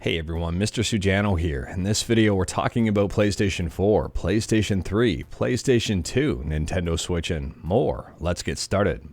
Hey everyone, Mr. Sujano here. In this video we're talking about PlayStation 4, PlayStation 3, PlayStation 2, Nintendo Switch, and more. Let's get started.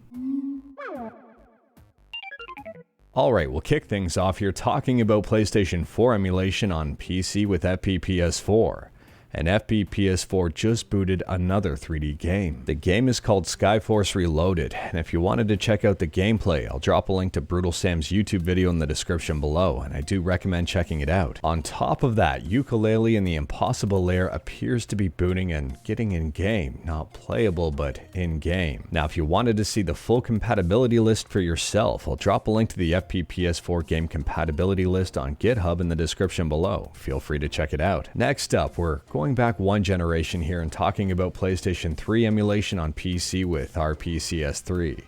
Alright, we'll kick things off here talking about PlayStation 4 emulation on PC with FPPS4. And FPPS4 just booted another 3D game. The game is called Skyforce Reloaded, and if you wanted to check out the gameplay, I'll drop a link to Brutal Sam's YouTube video in the description below, and I do recommend checking it out. On top of that, Yooka-Laylee in the Impossible Lair appears to be booting and getting in-game. Not playable, but in-game. Now, if you wanted to see the full compatibility list for yourself, I'll drop a link to the FPPS4 game compatibility list on GitHub in the description below. Feel free to check it out. Next up, we're going back one generation here and talking about PlayStation 3 emulation on PC with RPCS3.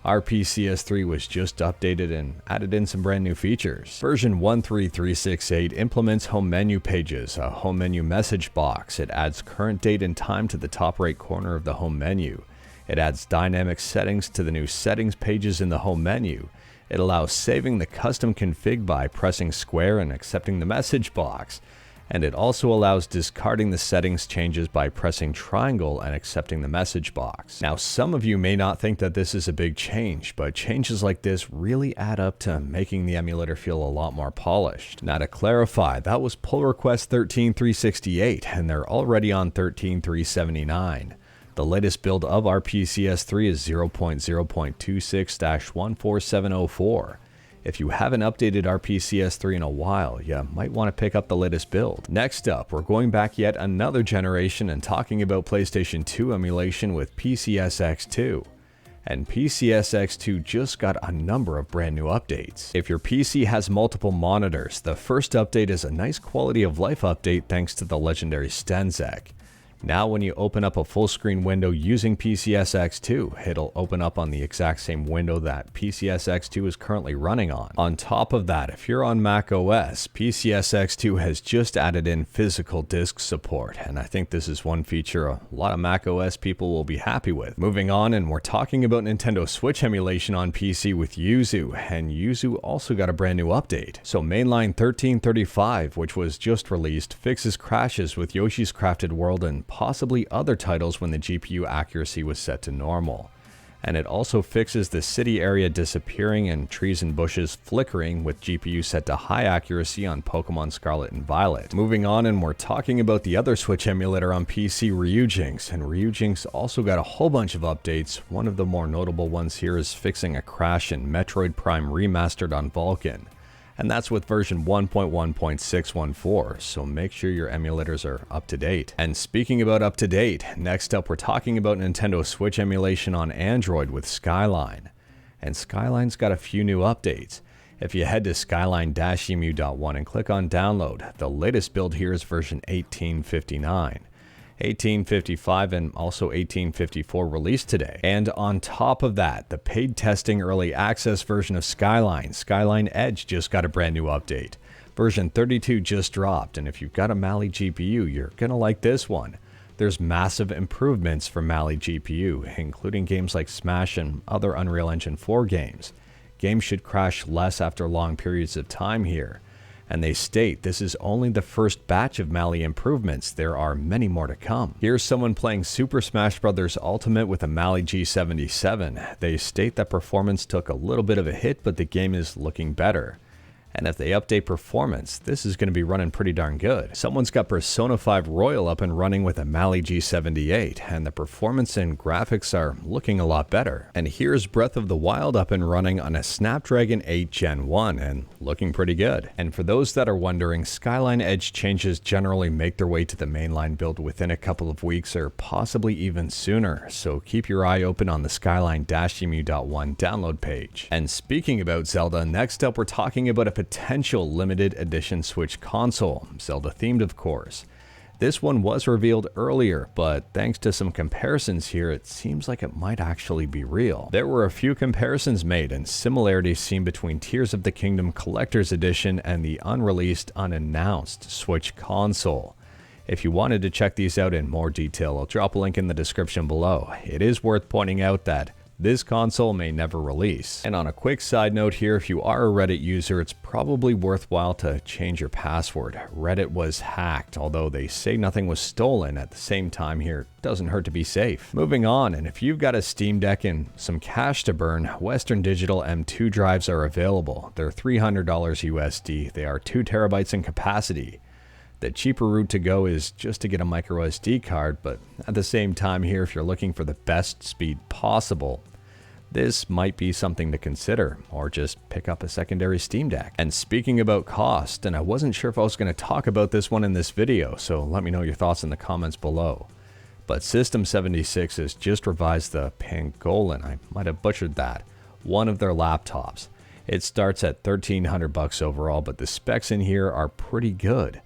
RPCS3 was just updated and added in some brand new features. Version 13368 implements home menu pages, a home menu message box. It adds current date and time to the top right corner of the home menu. It adds dynamic settings to the new settings pages in the home menu. It allows saving the custom config by pressing square and accepting the message box. And it also allows discarding the settings changes by pressing triangle and accepting the message box. Now, some of you may not think that this is a big change, but changes like this really add up to making the emulator feel a lot more polished. Now, to clarify, that was pull request 13368, and they're already on 13379. The latest build of RPCS3 is 0.0.26-14704. If you haven't updated RPCS3 in a while, you might want to pick up the latest build. Next up, we're going back yet another generation and talking about PlayStation 2 emulation with PCSX2. And PCSX2 just got a number of brand new updates. If your PC has multiple monitors, the first update is a nice quality of life update thanks to the legendary Stenzek. Now when you open up a full screen window using PCSX2, it'll open up on the exact same window that PCSX2 is currently running on. On top of that, if you're on Mac OS, PCSX2 has just added in physical disk support, and I think this is one feature a lot of Mac OS people will be happy with. Moving on, and we're talking about Nintendo Switch emulation on PC with Yuzu, and Yuzu also got a brand new update. So mainline 1335, which was just released, fixes crashes with Yoshi's Crafted World and possibly other titles when the GPU accuracy was set to normal. And it also fixes the city area disappearing and trees and bushes flickering with GPU set to high accuracy on Pokemon Scarlet and Violet. Moving on, and we're talking about the other Switch emulator on PC, Ryujinx, and Ryujinx also got a whole bunch of updates. One of the more notable ones here is fixing a crash in Metroid Prime Remastered on Vulkan. And that's with version 1.1.614, so make sure your emulators are up to date. And speaking about up to date, next up we're talking about Nintendo Switch emulation on Android with Skyline. And Skyline's got a few new updates. If you head to skyline-emu.1 and click on download, the latest build here is version 1859. 1855 and also 1854 released today. And on top of that, the paid testing early access version of Skyline Edge just got a brand new update. Version 32 just dropped, and if you've got a Mali GPU, you're gonna like this one. There's massive improvements for Mali GPU, including games like Smash and other Unreal Engine 4 games. Games should crash less after long periods of time here. And they state this is only the first batch of Mali improvements. There are many more to come. Here's someone playing Super Smash Bros. Ultimate with a Mali G77. They state that performance took a little bit of a hit, but the game is looking better. And if they update performance, this is going to be running pretty darn good. Someone's got Persona 5 Royal up and running with a Mali G78, and the performance and graphics are looking a lot better. And here's Breath of the Wild up and running on a Snapdragon 8 Gen 1, and looking pretty good. And for those that are wondering, Skyline Edge changes generally make their way to the mainline build within a couple of weeks or possibly even sooner, so keep your eye open on the skyline-emu.1 download page. And speaking about Zelda, next up we're talking about a potential limited edition Switch console, Zelda themed of course. This one was revealed earlier, but thanks to some comparisons here, it seems like it might actually be real. There were a few comparisons made and similarities seen between Tears of the Kingdom Collector's Edition and the unreleased, unannounced Switch console. If you wanted to check these out in more detail, I'll drop a link in the description below. It is worth pointing out that this console may never release. And on a quick side note here, if you are a Reddit user, it's probably worthwhile to change your password. Reddit was hacked, although they say nothing was stolen. At the same time here, doesn't hurt to be safe. Moving on, and if you've got a Steam Deck and some cash to burn, Western Digital M2 drives are available. They're $300 USD. They are 2 terabytes in capacity. The cheaper route to go is just to get a micro SD card, but at the same time here, if you're looking for the best speed possible, this might be something to consider, or just pick up a secondary Steam Deck. And speaking about cost, and I wasn't sure if I was going to talk about this one in this video, so let me know your thoughts in the comments below. But System 76 has just revised the Pangolin, I might have butchered that, one of their laptops. It starts at $1,300 overall, but the specs in here are pretty good.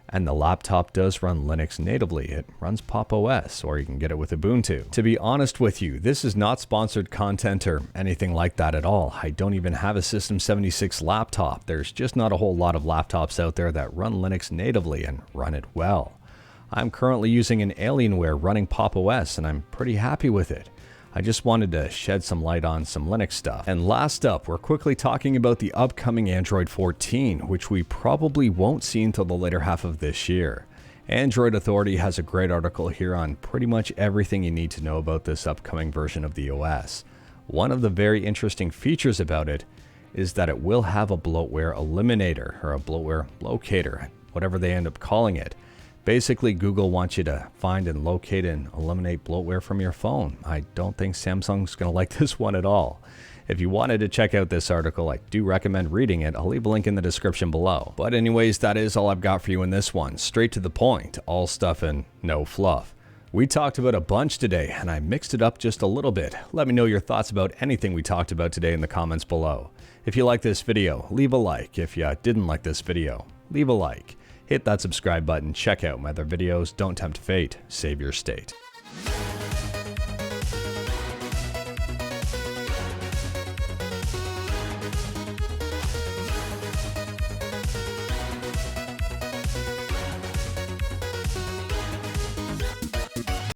And the laptop does run Linux natively. It runs Pop! OS, or you can get it with Ubuntu. To be honest with you, this is not sponsored content or anything like that at all. I don't even have a System 76 laptop. There's just not a whole lot of laptops out there that run Linux natively and run it well. I'm currently using an Alienware running Pop! OS, and I'm pretty happy with it. I just wanted to shed some light on some Linux stuff. And last up, we're quickly talking about the upcoming Android 14, which we probably won't see until the later half of this year. Android Authority has a great article here on pretty much everything you need to know about this upcoming version of the OS. One of the very interesting features about it is that it will have a bloatware eliminator, or a bloatware locator, whatever they end up calling it. Basically, Google wants you to find and locate and eliminate bloatware from your phone. I don't think Samsung's going to like this one at all. If you wanted to check out this article, I do recommend reading it. I'll leave a link in the description below. But anyways, that is all I've got for you in this one. Straight to the point, all stuff and no fluff. We talked about a bunch today, and I mixed it up just a little bit. Let me know your thoughts about anything we talked about today in the comments below. If you like this video, leave a like. If you didn't like this video, leave a like. Hit that subscribe button, check out my other videos, don't tempt fate, save your state.